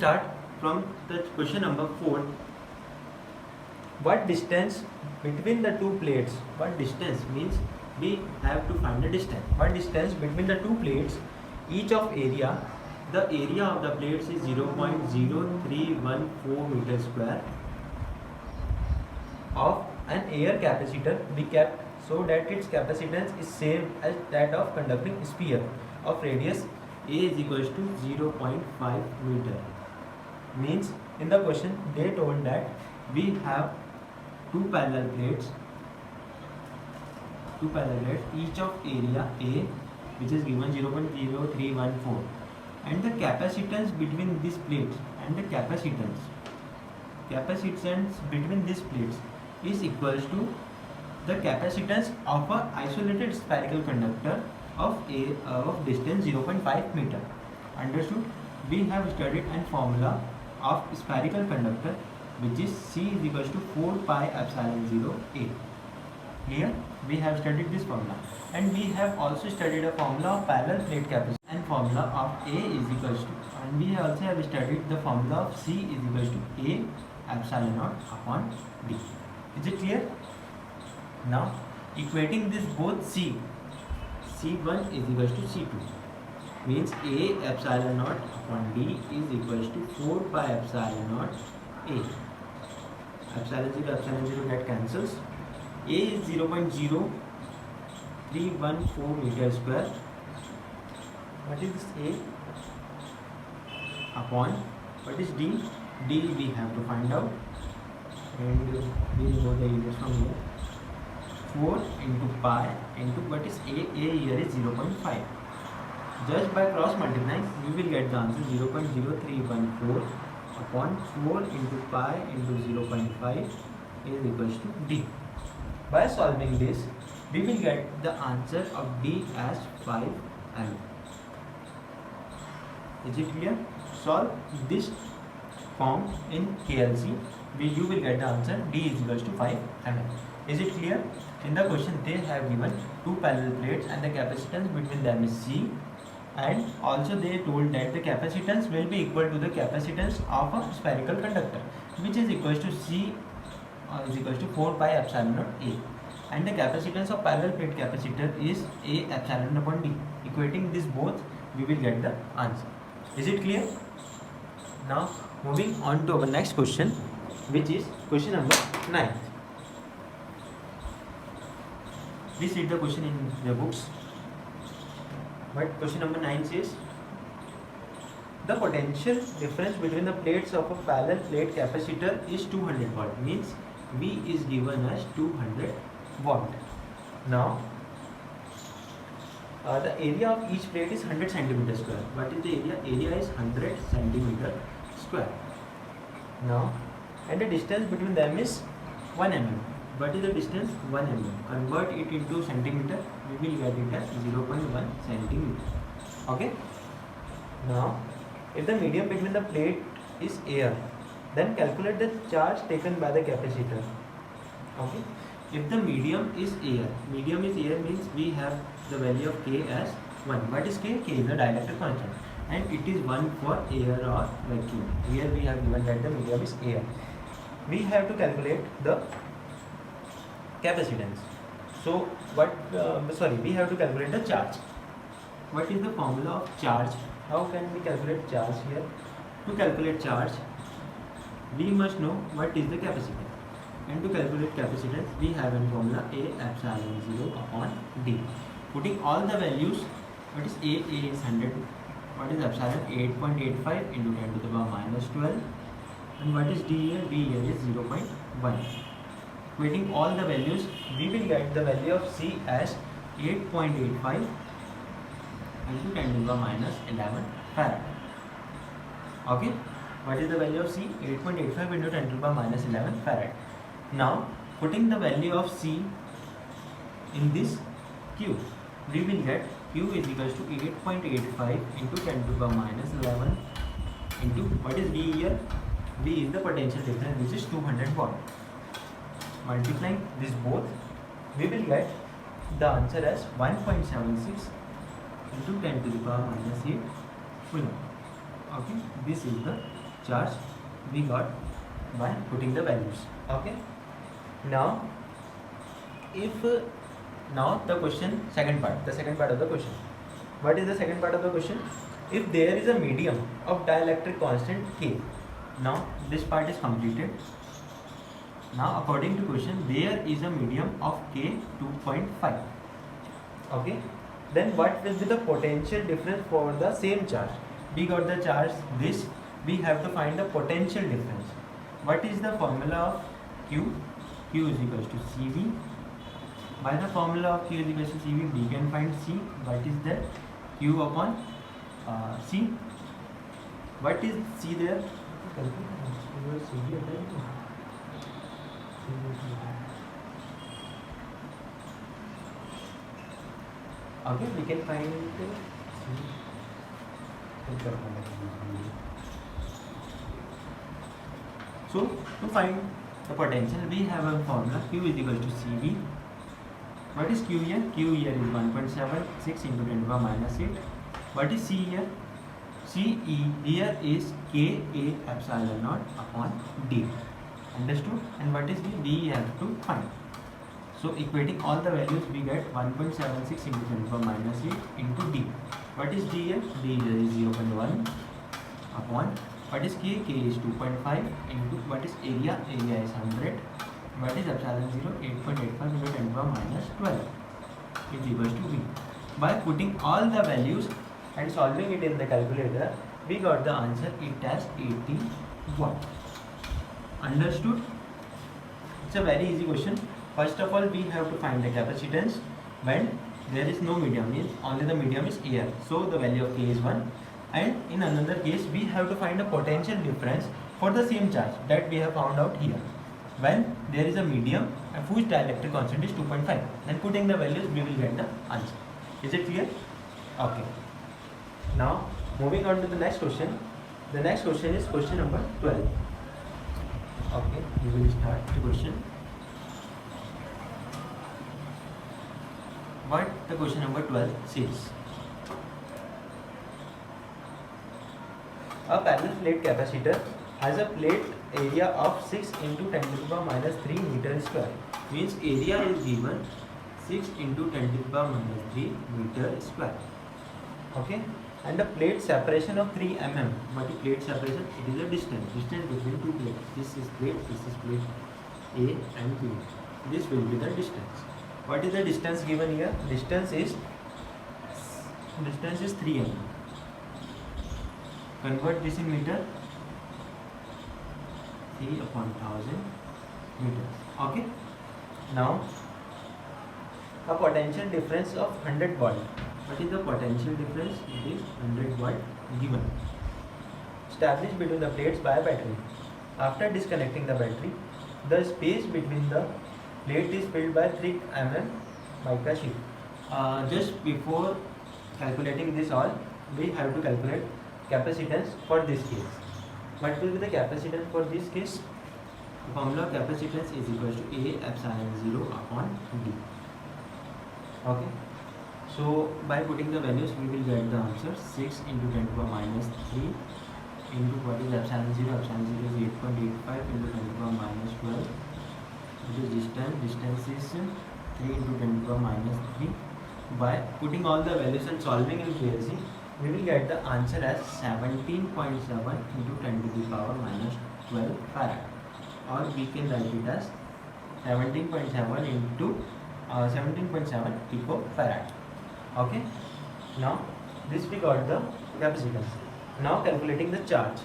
start from the question number 4. What distance between the two plates? What distance means we have to find the distance. What distance between the two plates? Each of area. The area of the plates is 0.0314 meter square. Of an air capacitor be kept so that its capacitance is same as that of conducting sphere of radius A is equals to 0.5 meter. Means in the question they told that we have two parallel plates, each of area A which is given 0.0314, and the capacitance between these plates and the capacitance between these plates is equals to the capacitance of a isolated spherical conductor of distance 0.5 meter. Understood? We have studied a formula of spherical conductor which is C is equals to 4 pi epsilon 0 A. Here we have studied this formula, and we have also studied a formula of parallel plate capacitance and formula of A is equals to, and we also have studied the formula of C is equals to A epsilon naught upon D. Is it clear? Now equating this both C1 is equals to C2 means A epsilon naught upon D is equals to 4 pi epsilon naught A. Epsilon 0 get cancels. A is 0.0314 meter square. What is this A? Upon what is D? D we have to find out, and we will know the areas from here. 4 into pi into what is A? A here is 0.5. Just by cross multiplying we will get the answer 0.0314 upon 4 into pi into 0.5 is equals to D. By solving this we will get the answer of D as 5 mm. Is it clear? Solve this form in KLC. You will get the answer D is equals to 5 mm. Is it clear? In the question they have given two parallel plates and the capacitance between them is C, and also they told that the capacitance will be equal to the capacitance of a spherical conductor which is equals to C is equals to 4 pi epsilon naught A, and the capacitance of parallel plate capacitor is A epsilon upon D. Equating this both we will get the answer. Is it clear? Now moving on to our next question, which is question number 9. Please read the question in the books. But question number 9 says the potential difference between the plates of a parallel plate capacitor is 200 watt. Means V is given as 200 watt. Now the area of each plate is 100 centimeter square. What is the area? Area is 100 centimeter square. Now, and the distance between them is 1 mm. What is the distance? 1 mm. Convert it into centimeter. We will get it as 0.1 centimeter. Okay. Now, if the medium between the plate is air, then calculate the charge taken by the capacitor. Okay. If the medium is air means we have the value of K as 1. What is K? K is the dielectric constant, and it is 1 for air or vacuum. Here we have given that the medium is air. We have to calculate the capacitance. So we have to calculate the charge. What is the formula of charge? How can we calculate charge here? To calculate charge we must know what is the capacitance, and to calculate capacitance we have a formula A epsilon 0 upon D. Putting all the values, what is A is 100, what is epsilon 8.85 into 10 to the power minus 12, and what is D here? D here is 0.1. Equating all the values we will get the value of C as 8.85 into 10 to the power minus 11 farad. Okay, what is the value of C? 8.85 into 10 to the power minus 11 farad. Now putting the value of C in this Q, we will get Q is equals to 8.85 into 10 to the power minus 11 into what is V here? V is the potential difference which is 200 watt. Multiplying this both we will get the answer as 1.76 into 10 to the power minus 8 coulomb. Okay, this is the charge we got by putting the values. Okay. Now, if now the question second part of the question. What is the second part of the question? If there is a medium of dielectric constant K. Now this part is completed. Now according to question, there is a medium of K 2.5. Okay. Then what will be the potential difference for the same charge? We got the charge this. We have to find the potential difference. What is the formula of Q? Q is equals to CV. By the formula of Q is equals to CV, we can find C. What is that? Q upon C. What is C there? Okay, we can find so to find the potential, we have a formula Q is equal to CV. What is Q here? Q here is 1.76 into 10 to the power minus 8. What is C here? C here is Ka epsilon naught upon D. Understood? And what is D? D have to find. So equating all the values, we get 1.76 into 10 to the power minus 8 into D. What is D here? D here is 0.1 upon. What is K? K is 2.5 into what is area? Area is 100. What is epsilon 0? 8.85 into 10 to the power minus 12 is equals to V. By putting all the values and solving it in the calculator, we got the answer it as 81. Understood? It's a very easy question. First of all, we have to find the capacitance when there is no medium, means only the medium is air. So the value of K is 1. And in another case, we have to find a potential difference for the same charge that we have found out here. When there is a medium whose dielectric constant is 2.5, then putting the values, we will get the answer. Is it clear? Okay. Now, moving on to the next question. The next question is question number 12. Okay, we will start the question. What the question number 12 says. A parallel plate capacitor has a plate area of 6 into 10 to the power minus 3 meter square. Means area is given 6 into 10 to the power minus 3 meter square. Okay. And the plate separation of 3 mm. What is plate separation? It is a distance between two plates. This is plate A and B. This will be the distance. What is the distance given here? Distance is 3 mm. Convert this in meter. 3 upon 1000 meters. Okay. Now, a potential difference of 100 volt. What is the potential difference? It is 100 watt given. Established between the plates by a battery. After disconnecting the battery, the space between the plate is filled by 3 mm mica sheet. Just before calculating this all, we have to calculate capacitance for this case. What will be the capacitance for this case? The formula of capacitance is equal to A epsilon 0 upon D. Okay. So by putting the values, we will get the answer 6 into 10 to the power minus 3 into what is epsilon 0. Epsilon 0 is 8.85 into 10 to the power minus 12. It is distance is 3 into 10 to the power minus 3. By putting all the values and solving in PLC, we will get the answer as 17.7 into 10 to the power minus 12 farad. Or we can write it as 17.7 into 17.7 picofarad. Okay. Now this we got the capacitance. Now calculating the charge.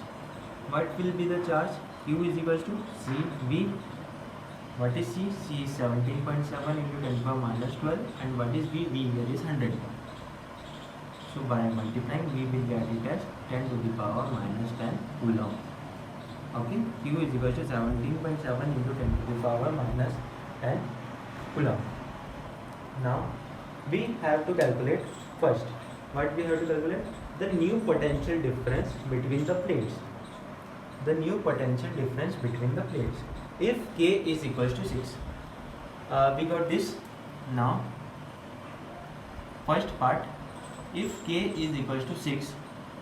What will be the charge? Q is equals to CV. What is C? C is 17.7 into 10 to the power minus 12. And what is V? V here is 100. So by multiplying, we will get it as 10 to the power minus 10 coulomb. Okay. Q is equal to 17.7 into 10 to the power minus 10 coulomb. Now we have to calculate first. What we have to calculate? The new potential difference between the plates. The new potential difference between the plates. If K is equals to 6, we got this. Now, first part, if K is equals to 6,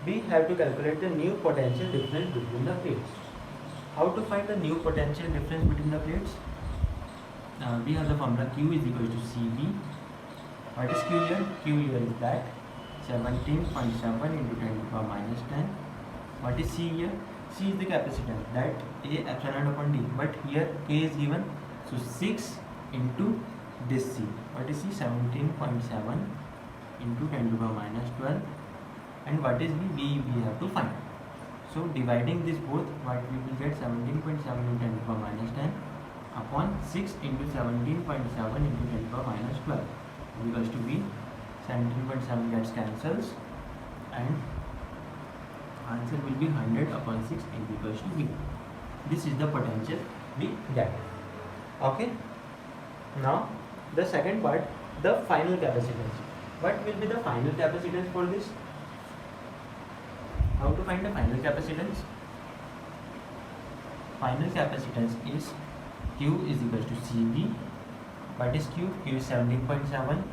we have to calculate the new potential difference between the plates. How to find the new potential difference between the plates? We have the formula Q is equal to CV. What is Q here? Q here is that 17.7 into 10 to the power minus 10. What is C here? C is the capacitance, that A epsilon upon D, but here K is given, so 6 into this C. What is C? 17.7 into 10 to the power minus 12. And what is B? We have to find. So dividing this both, what we will get 17.7 into 10 to the power minus 10 upon 6 into 17.7 into 10 to the power minus 12 equals to B. 17.7 gets cancels and answer will be 100 upon 6 is equals to B. This is the potential we get. Okay. Now the second part, the final capacitance. What will be the final capacitance for this? How to find the final capacitance? Final capacitance is Q is equals to CB. What is Q? Q is 17.7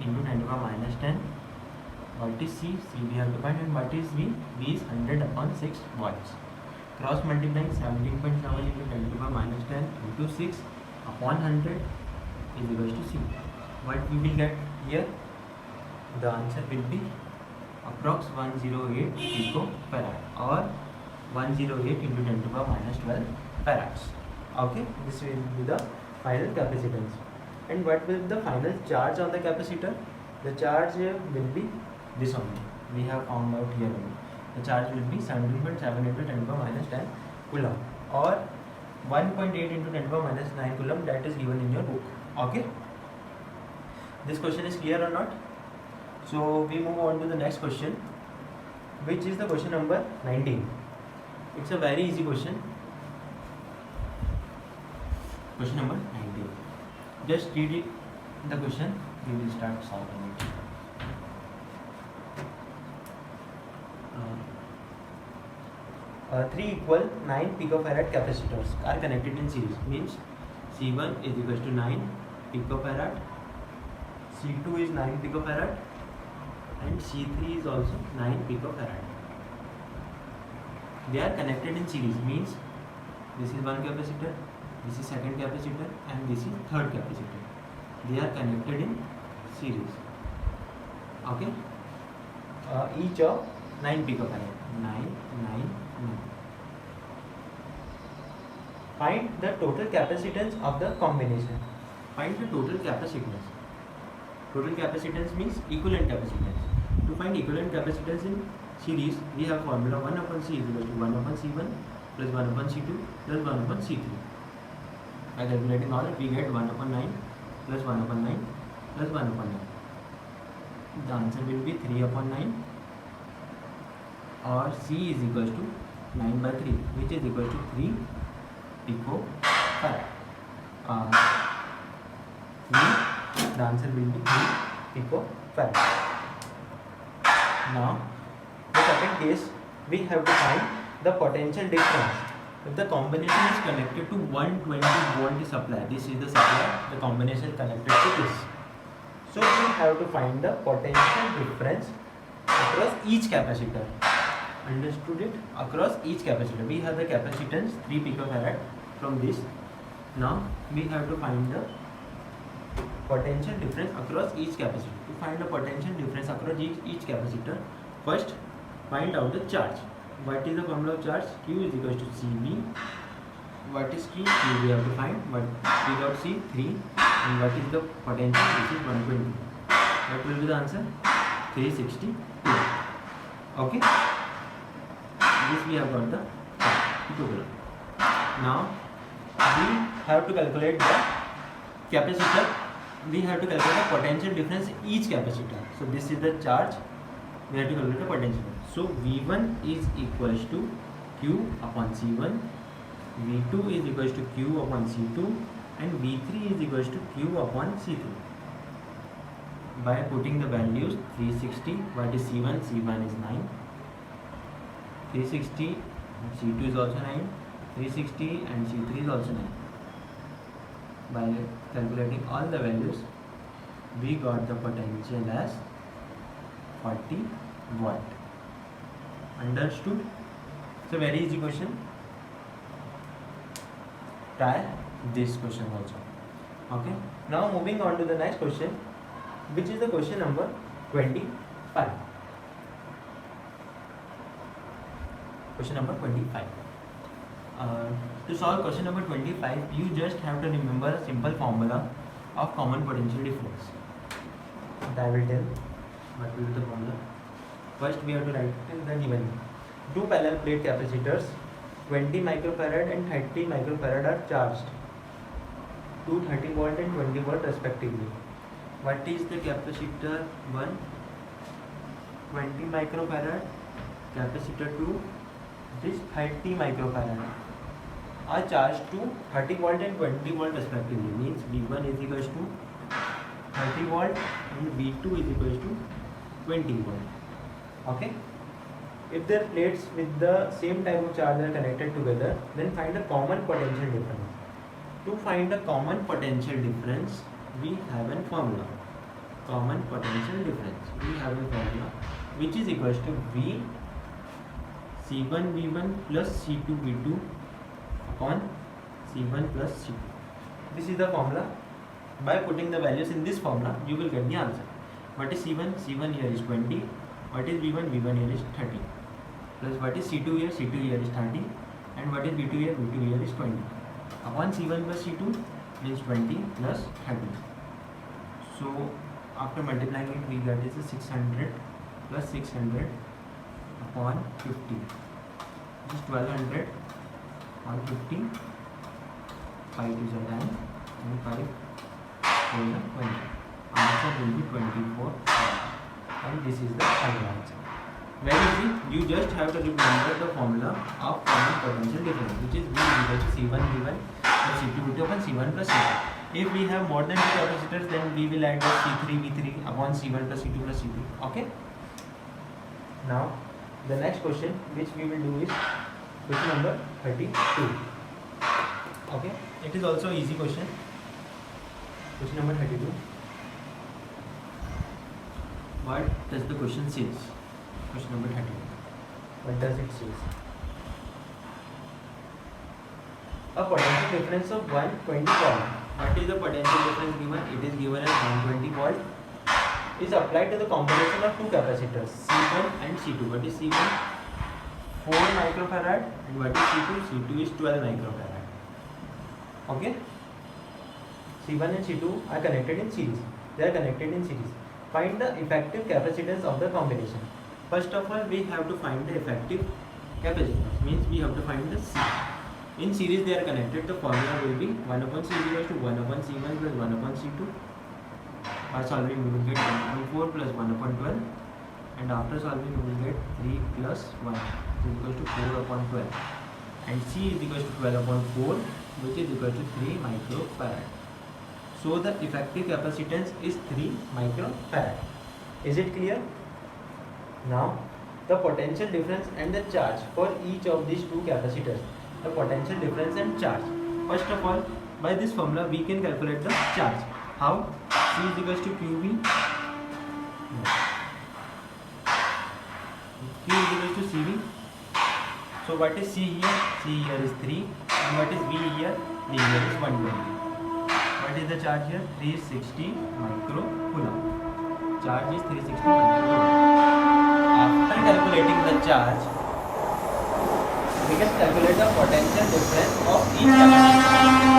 into 10 to the power minus 10. What is C? C we have to find, and what is V? V is 100 upon 6 watts. Cross multiplying 17.7 into 10 to the power minus 10 into 6 upon 100 is equals to C. What we will get here? The answer will be approx 108 picofarad or 108 into 10 to the power minus 12 farads. Okay, this will be the final capacitance. And what will be the final charge on the capacitor? The charge will be this only. We have found out here only. The charge will be 17.7 into 10 to the power minus 10 coulomb or 1.8 into 10 to the power minus 9 coulomb, that is given in your book. Okay. This question is clear or not? So we move on to the next question, which is the question number 19. It's a very easy question. Question number 19. Just read it, the question, we will start solving it. 3 equal 9 picofarad capacitors are connected in series, means C1 is equals to 9 picofarad, C2 is 9 picofarad and C3 is also 9 picofarad. They are connected in series, means this is one capacitor, this is second capacitor and this is third capacitor. They are connected in series. Okay. Each of 9 picofarad. 9. Find the total capacitance of the combination. Find the total capacitance. Total capacitance means equivalent capacitance. To find equivalent capacitance in series, we have formula 1 upon C is equal to 1 upon C1 plus 1 upon C2 plus 1 upon C3. By calculating all, we get 1 upon 9 plus 1 upon 9 plus 1 upon 9. The answer will be 3 upon 9, or C is equals to 9 by 3, which is equal to 3 picofarad. The answer will be 3 picofarad. Now, the second case, we have to find the potential difference. If the combination is connected to 120 volt supply, this is the supply, the combination is connected to this. So we have to find the potential difference across each capacitor. Understood it? Across each capacitor. We have the capacitance 3 picofarad from this. Now we have to find the potential difference across each capacitor. To find the potential difference across each capacitor, first find out the charge. What is the formula of charge? Q is equal to CB. What is Q? Q we have to find. What we got C 3. And what is the potential? Which is 120. What will be the answer? 362. Okay. This we have got the equivalent. Now we have to calculate the capacitor. We have to calculate the potential difference in each capacitor. So this is the charge. We have to calculate the potential. So V1 is equals to Q upon C1, V2 is equals to Q upon C2, and V3 is equals to Q upon C3. By putting the values 360, what is C1? C1 is 9. 360, C2 is also 9. 360 and C3 is also 9. By calculating all the values, we got the potential as 40 watt. Understood? It's a very easy question. Try this question also. Okay. Now moving on to the next question, which is the question number 25. Question number 25. To solve question number 25, you just have to remember a simple formula of common potential difference. What I will tell, what will be the formula? First, we have to write the given. Two parallel plate capacitors, 20 microfarad and 30 microfarad are charged to 30 volt and 20 volt respectively. What is the capacitor 1? 20 microfarad, capacitor 2, this 30 microfarad are charged to 30 volt and 20 volt respectively. Means V1 is equals to 30 volt and V2 is equals to 20 volt. Okay. If their plates with the same type of charge are connected together, then find a common potential difference. To find a common potential difference, we have a formula. Common potential difference. We have a formula which is equals to V C1 V1 plus C2 V2 upon C1 plus C2. This is the formula. By putting the values in this formula, you will get the answer. What is C1? C1 here is 20. What is V1? V1 here is 30. Plus what is C2 here? C2 here is 30. And what is V2 here? V2 here is 20. Upon C1 plus C2 means 20 plus 30. So after multiplying it, we get is 600 plus 600 upon 50. This is 1200 on 50. 5 is a 10 and 5 is a 20. Answer will be 24. And this is the final answer. Very easy. You just have to remember the formula of common potential difference, which is V equal to C1 V1 plus C2 V2 upon C1 plus C2. If we have more than 2 capacitors, then we will add the C3 V3 upon C1 plus C2 plus C3. Okay. Now the next question which we will do is question number 32. Okay. It is also easy question. Question number 32. What does the question says? Question number 32. What does it say? A potential difference of 120 volt. What is the potential difference given? It is given as 120 volt. Is applied to the combination of two capacitors C1 and C2. What is C1? 4 microfarad and what is C2? C2 is 12 microfarad. Okay. C1 and C2 are connected in series. They are connected in series. Find the effective capacitance of the combination. First of all, we have to find the effective capacitance. Means we have to find the C. In series they are connected. The formula will be 1 upon C is equals to 1 upon C1 plus 1 upon C2. By solving we will get 1 upon 4 plus 1 upon 12. And after solving we will get 3 plus 1 is equals to 4 upon 12. And C is equals to 12 upon 4, which is equal to 3 microfarad. So the effective capacitance is 3 microfarad. Is it clear? Now the potential difference and the charge for each of these two capacitors. The potential difference and charge. First of all, by this formula we can calculate the charge. How? C is equals to QV. Q is equals to CV. So what is C here? C here is 3. And what is V here? V here is 120. What is the charge here? 360 microcoulomb. Charge is 360 microcoulomb. After calculating the charge, we can calculate the potential difference of each capacitor.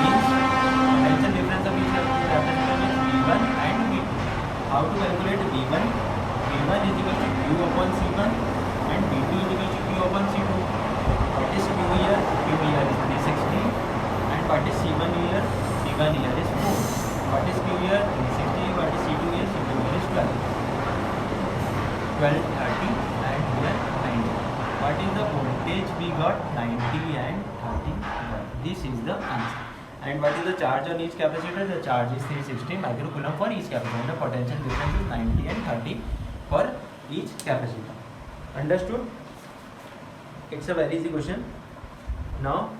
Means potential difference of each capacitor is V1 and V2. How to calculate V1? V1 is equal to Q upon C1 and V2 is equal to Q upon C2. What is Q here? Q here is 360 and what is C1 here? C1 here is 4. What is Q here? 360. What is C2 here? C2 here is 12. 12, 30 and here 90. What is the voltage we got? 90 and 30. This is the answer. And what is the charge on each capacitor? The charge is 360 microcoulomb for each capacitor. The potential difference is 90 and 30 for each capacitor. Understood? It's a very easy question. Now